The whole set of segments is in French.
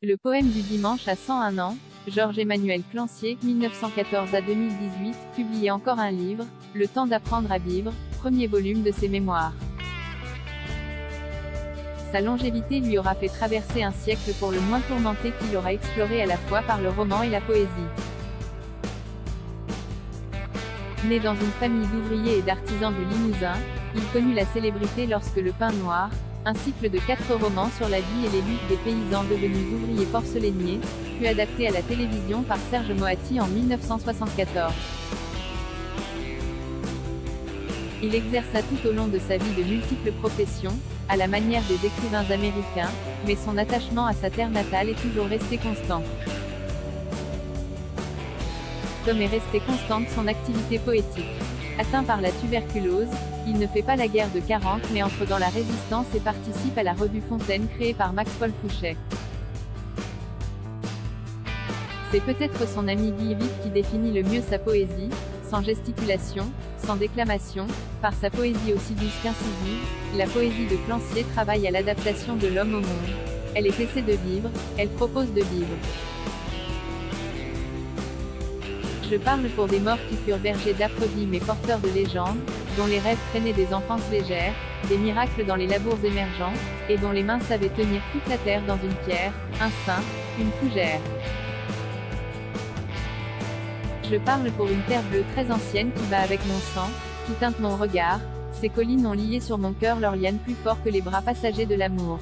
Le poème du dimanche a 101 ans, Georges-Emmanuel Clancier, 1914 à 2018, publiait encore un livre, Le temps d'apprendre à vivre, premier volume de ses mémoires. Sa longévité lui aura fait traverser un siècle pour le moins tourmenté qu'il aura exploré à la fois par le roman et la poésie. Né dans une famille d'ouvriers et d'artisans du Limousin, il connut la célébrité lorsque Le Pain Noir, un cycle de 4 romans sur la vie et les luttes des paysans devenus ouvriers porcelainiers, fut adapté à la télévision par Serge Moati en 1974. Il exerça tout au long de sa vie de multiples professions, à la manière des écrivains américains, mais son attachement à sa terre natale est toujours resté constant. Comme est restée constante son activité poétique. Atteint par la tuberculose, il ne fait pas la guerre de 40 mais entre dans la résistance et participe à la revue Fontaine créée par Max-Paul Fouchet. C'est peut-être son ami Guy Vic qui définit le mieux sa poésie, sans gesticulation, sans déclamation, par sa poésie aussi douce qu'incisive, la poésie de Clancier travaille à l'adaptation de l'homme au monde. Elle est essai de vivre, elle propose de vivre. Je parle pour des morts qui furent bergers d'âpres vies mais porteurs de légendes, dont les rêves traînaient des enfances légères, des miracles dans les labours émergents, et dont les mains savaient tenir toute la terre dans une pierre, un sein, une fougère. Je parle pour une terre bleue très ancienne qui bat avec mon sang, qui teinte mon regard, ces collines ont lié sur mon cœur leurs lianes plus fort que les bras passagers de l'amour.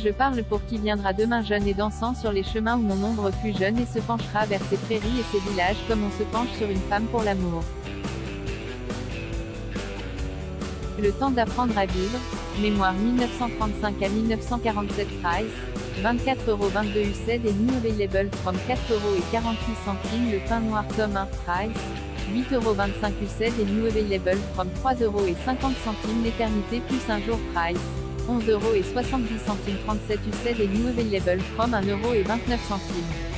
Je parle pour qui viendra demain jeune et dansant sur les chemins où mon ombre fut jeune et se penchera vers ses prairies et ses villages comme on se penche sur une femme pour l'amour. Le temps d'apprendre à vivre, mémoire 1935 à 1947 price, 24,22 UCED et new available from 4,48 €. Le Pain Noir tome 1 price, 8,25 € UCED et new available from 3,50 €. L'éternité plus un jour price, 11,70 € 37 UCED et new available from 1,29 €.